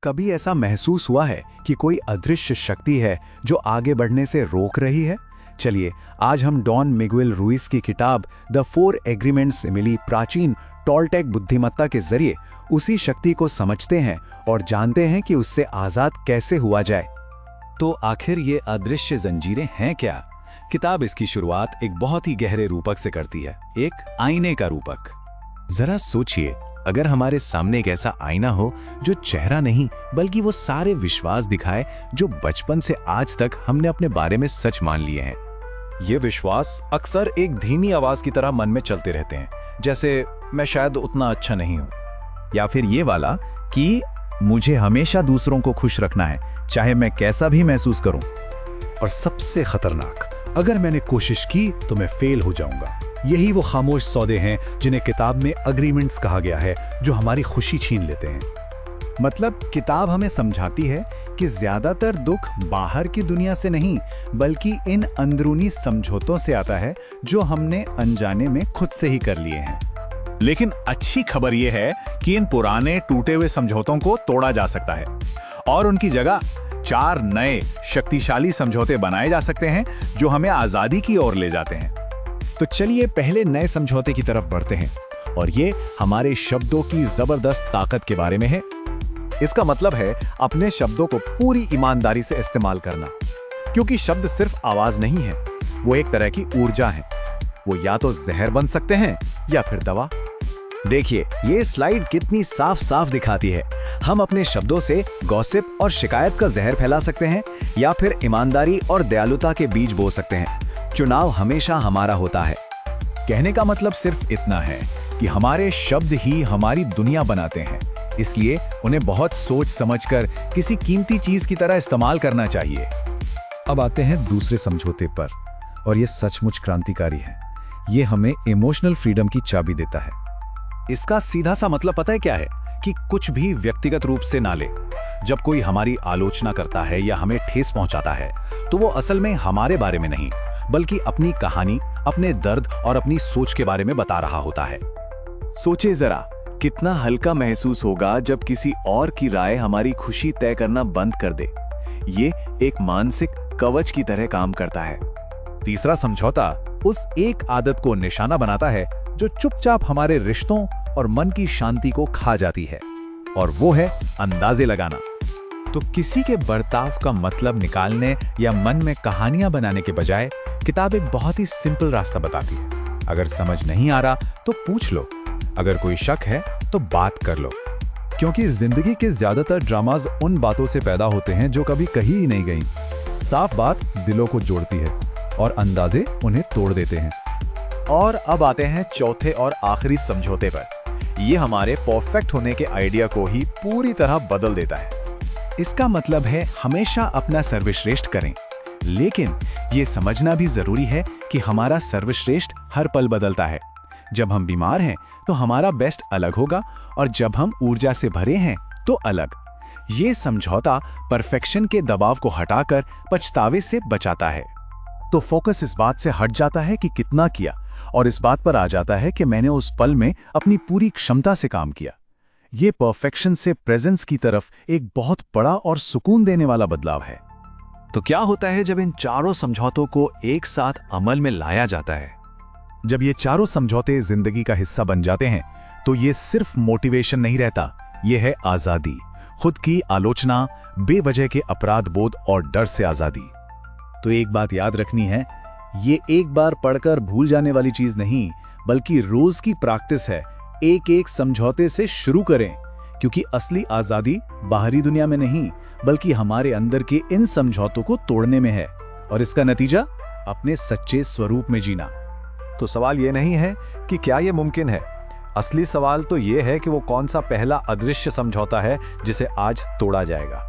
कभी ऐसा महसूस हुआ है कि कोई अदृश्य शक्ति है जो आगे बढ़ने से रोक रही है? चलिए, आज हम डॉन मिगुएल रुइस की किताब द 4 एग्रीमेंट्स से मिली प्राचीन टॉलटेक बुद्धिमत्ता के जरिए उसी शक्ति को समझते हैं और जानते हैं कि उससे आजाद कैसे हुआ जाए। तो आखिर ये अदृश्य जंजीरें हैं क्या? किताब इसकी शुरुआत एक बहुत ही गहरे रूपक से करती है, एक आईने का रूपक। जरा सोचिए, अगर हमारे सामने एक ऐसा आईना हो जो चेहरा नहीं बल्कि वो सारे विश्वास दिखाए जो बचपन से आज तक हमने अपने बारे में सच मान लिए हैं। ये विश्वास अक्सर एक धीमी आवाज की तरह मन में चलते रहते हैं, जैसे मैं शायद उतना अच्छा नहीं हूं, या फिर ये वाला कि मुझे हमेशा दूसरों को खुश रखना है, चाहे मैं कैसा भी महसूस करूं। और सबसे खतरनाक, अगर मैंने कोशिश की तो मैं फेल हो जाऊंगा। यही वो खामोश सौदे हैं जिन्हें किताब में अग्रीमेंट्स कहा गया है, जो हमारी खुशी छीन लेते हैं। मतलब किताब हमें समझाती है कि ज्यादातर दुख बाहर की दुनिया से नहीं बल्कि इन अंदरूनी समझौतों से आता है जो हमने अनजाने में खुद से ही कर लिए हैं। लेकिन अच्छी खबर यह है कि इन पुराने टूटे हुए समझौतों को तोड़ा जा सकता है और उनकी जगह 4 नए शक्तिशाली समझौते बनाए जा सकते हैं जो हमें आजादी की ओर ले जाते हैं। तो चलिए पहले नए समझौते की तरफ बढ़ते हैं, और ये हमारे शब्दों की जबरदस्त ताकत के बारे में है। इसका मतलब है अपने शब्दों को पूरी ईमानदारी से इस्तेमाल करना, क्योंकि शब्द सिर्फ आवाज नहीं है, वो एक तरह की ऊर्जा है। वो या तो जहर बन सकते हैं या फिर दवा। देखिए, ये स्लाइड कितनी साफ साफ दिखाती है। हम अपने शब्दों से गॉसिप और शिकायत का जहर फैला सकते हैं या फिर ईमानदारी और दयालुता के बीज बो सकते हैं। चुनाव हमेशा हमारा होता है। कहने का मतलब सिर्फ इतना है कि हमारे शब्द ही हमारी दुनिया बनाते हैं, इसलिए उन्हें बहुत सोच समझकर किसी कीमती चीज की तरह इस्तेमाल करना चाहिए। अब आते हैं दूसरे समझौते पर, और ये सचमुच क्रांतिकारी है। ये हमें इमोशनल फ्रीडम की चाबी देता है। इसका सीधा सा मतलब पता है क्या है? कि कुछ भी व्यक्तिगत रूप से ना ले। जब कोई हमारी आलोचना करता है या हमें ठेस पहुंचाता है, तो वो असल में हमारे बारे में नहीं बल्कि अपनी कहानी, अपने दर्द और अपनी सोच के बारे में बता रहा होता है। सोचे जरा, कितना हल्का महसूस होगा जब किसी और की राय हमारी खुशी तय करना बंद कर दे। ये एक मानसिक कवच की तरह काम करता है। तीसरा समझौता उस एक आदत को निशाना बनाता है जो चुपचाप हमारे रिश्तों और मन की शांति को खा जाती है, और वो है अंदाजे लगाना। तो किसी के बर्ताव का मतलब निकालने या मन में कहानियां बनाने के बजाय किताब एक बहुत ही सिंपल रास्ता बताती है। अगर समझ नहीं आ रहा तो पूछ लो, अगर कोई शक है तो बात कर लो, क्योंकि जिंदगी के ज्यादातर ड्रामाज उन बातों से पैदा होते हैं जो कभी कही ही नहीं गई। साफ बात दिलों को जोड़ती है और अंदाजे उन्हें तोड़ देते हैं। और अब आते हैं चौथे और आखिरी समझौते पर। यह हमारे परफेक्ट होने के आइडिया को ही पूरी तरह बदल देता है। इसका मतलब है हमेशा अपना सर्वश्रेष्ठ करें, लेकिन यह समझना भी जरूरी है कि हमारा सर्वश्रेष्ठ हर पल बदलता है। जब हम बीमार हैं तो हमारा बेस्ट अलग होगा, और जब हम ऊर्जा से भरे हैं तो अलग। यह समझौता परफेक्शन के दबाव को हटाकर पछतावे से बचाता है। तो फोकस इस बात से हट जाता है कि कितना किया, और इस बात पर आ जाता है कि मैंने उस पल में अपनी पूरी क्षमता से काम किया। ये परफेक्शन से प्रेजेंस की तरफ एक बहुत बड़ा और सुकून देने वाला बदलाव है। तो क्या होता है जब इन चारों समझौतों को एक साथ अमल में लाया जाता है? जब ये चारों समझौते जिंदगी का हिस्सा बन जाते हैं तो ये सिर्फ मोटिवेशन नहीं रहता, ये है आजादी। खुद की आलोचना, बेवजह के अपराध बोध और डर से आजादी। तो एक बात याद रखनी है, ये एक बार पढ़कर भूल जाने वाली चीज नहीं बल्कि रोज की प्रैक्टिस है। एक एक समझौते से शुरू करें, क्योंकि असली आजादी बाहरी दुनिया में नहीं बल्कि हमारे अंदर के इन समझौतों को तोड़ने में है, और इसका नतीजा अपने सच्चे स्वरूप में जीना। तो सवाल ये नहीं है कि क्या ये मुमकिन है, असली सवाल तो ये है कि वो कौन सा पहला अदृश्य समझौता है जिसे आज तोड़ा जाएगा।